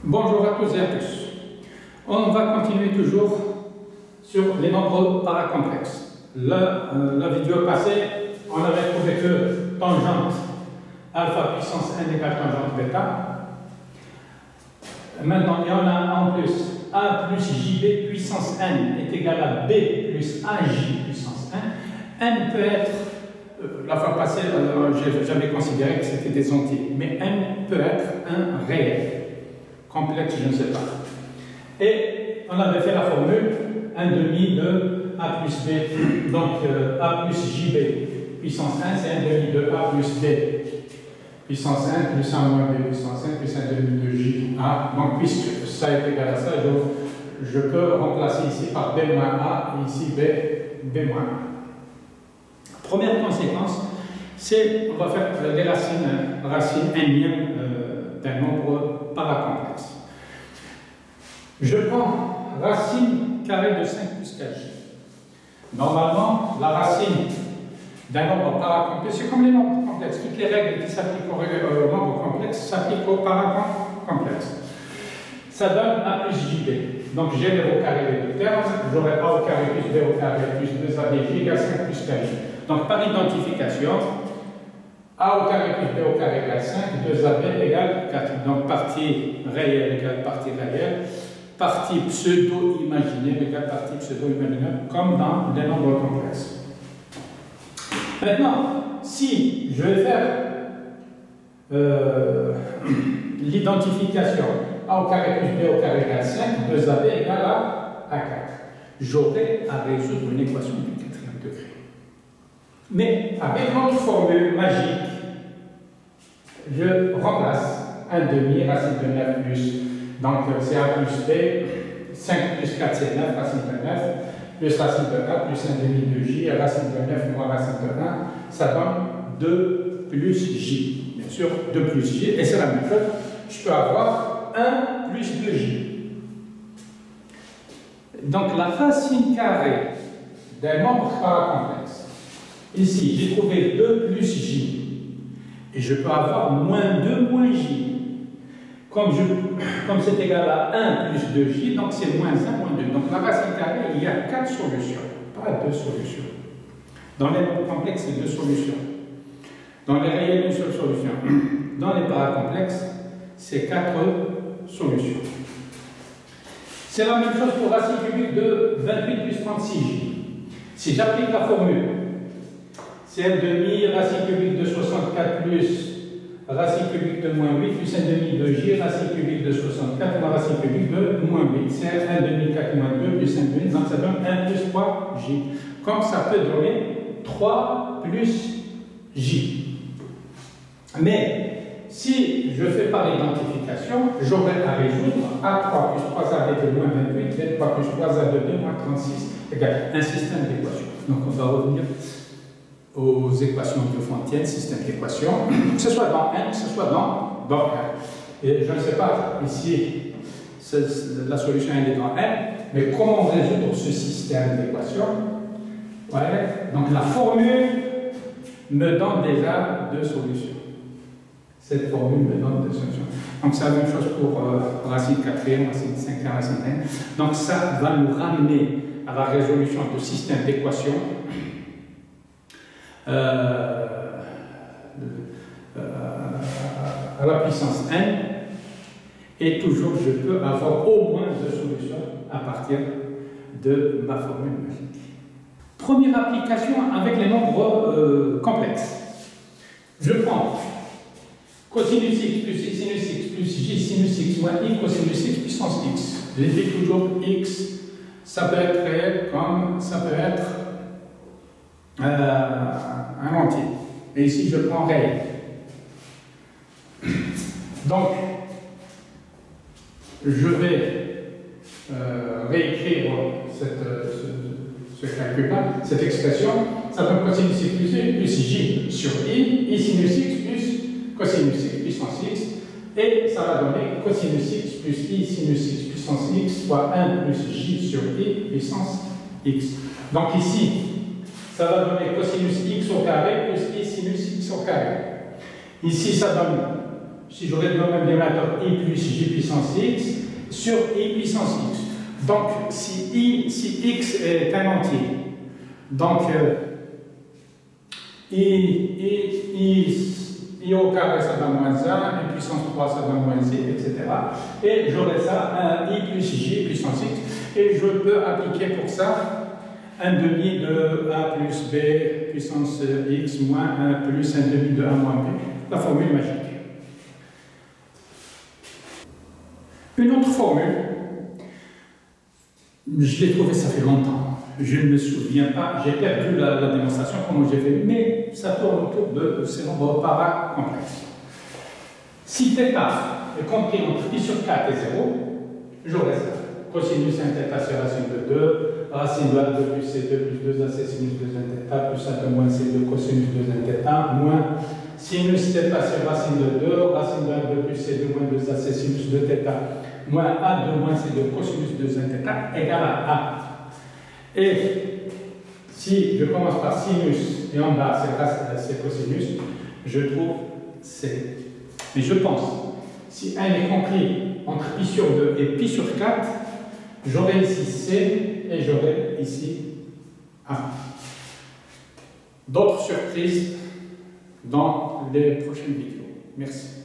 Bonjour à tous et à tous. On va continuer toujours sur les nombres paracomplexes. La vidéo passée, on avait trouvé que tangente alpha puissance n égale tangente bêta. Maintenant, il y en a en plus a plus jb puissance n est égal à b plus aj puissance n. N peut être, la fois passée, j'avais considéré que c'était des entiers, mais n peut être un réel. Complexe, je ne sais pas. Et on avait fait la formule 1 demi de a plus b. Donc a plus jb puissance 1, c'est 1 demi de a plus b puissance 1 plus 1 moins b puissance 1 plus 1 demi de j a. Donc puisque ça est égal à ça, je peux remplacer ici par b moins a et ici b moins a. Première conséquence, c'est on va faire les racines énièmes d'un nombre paracomplexe. Je prends racine carrée de 5 plus 4j. Normalement, la racine d'un nombre paracomplexe, c'est comme les nombres complexes. Toutes les règles qui s'appliquent aux nombres complexes s'appliquent aux paracomplexes. Ça donne a plus jb. Donc j'ai le au carré des deux termes, j'aurai a au carré plus b au carré plus 2ab égale 5 plus 4j. Donc par identification, a au carré plus b au carré égale 5, 2ab égale 4. Donc partie réelle égale partie réelle, partie pseudo-imaginaire égale partie pseudo-imaginaire, comme dans les nombres complexes. Maintenant, si je vais faire l'identification a au carré plus b au carré égale 5, 2ab égale à 4, j'aurai à résoudre une équation du quatrième degré. Mais avec notre formule magique, je remplace 1 demi racine de 9 plus, donc c'est a plus b, 5 plus 4 c'est 9, racine de 9, plus racine de a plus 1 demi de j, racine de 9 moins racine de 1, ça donne 2 plus j. Bien sûr, 2 plus j, et c'est la même chose, je peux avoir 1 plus 2j. Donc la racine carrée d'un nombre paracomplexe, ici, j'ai trouvé 2 plus j. Et je peux avoir moins 2 moins j. Comme c'est égal à 1 plus 2j, donc c'est moins 1 moins 2. Donc la racine carrée, il y a 4 solutions, pas 2 solutions. Dans les nombres complexes, c'est 2 solutions. Dans les réels, une seule solution. Dans les paracomplexes, c'est 4 solutions. C'est la même chose pour racine cubique de 28 plus 36j. Si j'applique la formule, c'est 1 demi racine cubique de 64 plus racine cubique de moins 8 plus 1 demi de j racine cubique de 64 moins racine cubique de moins 8. C'est 1 demi 4 moins 2 plus 1 demi, donc ça donne 1 plus 3j. Comme ça peut donner 3 plus j. Mais si je fais par l'identification, j'aurai à résoudre a3 plus 3ab de moins 28, b3 plus 3ab de moins 36 égale un système d'équations. Donc on va revenir aux équations diophantines, système d'équations, que ce soit dans n, que ce soit dans n. Et je ne sais pas, ici, la solution elle est dans n, mais comment résoudre ce système d'équations? Ouais. Donc la formule me donne déjà 2 solutions. Cette formule me donne 2 solutions. Donc c'est la même chose pour racine 4e, racine 5e, racine n. Donc ça va nous ramener à la résolution de système d'équations à la puissance n, et toujours je peux avoir au moins 2 solutions à partir de ma formule magique. Première application avec les nombres complexes. Je prends cosinus x plus sinus x plus j sinus x moins i cosinus x puissance x. Je dis toujours x, ça peut être réel comme ça peut être un entier. Et ici, je prends réel. Donc, je vais réécrire ce calcul-là, cette expression. Ça donne cosinus x plus j sur i sinus x plus cosinus x puissance x. Et ça va donner cosinus x plus i sinus x puissance x fois 1 plus j sur i puissance x. Donc ici, ça va donner cosinus x au carré plus i sinus x au carré. Ici, ça donne si j'aurais le même dénominateur I plus J puissance X sur I puissance X. Donc, si X est un entier, donc I au carré ça donne moins 1, I puissance 3 ça donne moins I, etc. Et j'aurai ça, un I plus J puissance X, et je peux appliquer pour ça un demi de A plus B puissance X moins 1 plus un demi de A moins B, la formule magique. Une autre formule, je l'ai trouvée ça fait longtemps, je ne me souviens pas, j'ai perdu la démonstration, comment j'ai fait, mais ça tourne autour de ces nombres paracomplexes. Si θ est compris entre pi sur 4 et 0, j'aurai ça. Cosinus 1 θ c'est racine de 2, racine de 1 de plus C2 plus 2AC sinus 2 1 θ plus 1 de moins C2 cosinus 2 1 θ moins sinus θ c'est racine de 2, racine de 1 de plus C2 moins 2AC sinus 2 θ moins A de moins C2 cosinus 2 1 θ égale à A. Et si je commence par sinus et en bas c'est cosinus, je trouve C. Mais je pense, si 1 est compris entre pi sur 2 et pi sur 4, j'aurai ici C et j'aurai ici A. D'autres surprises dans les prochaines vidéos. Merci.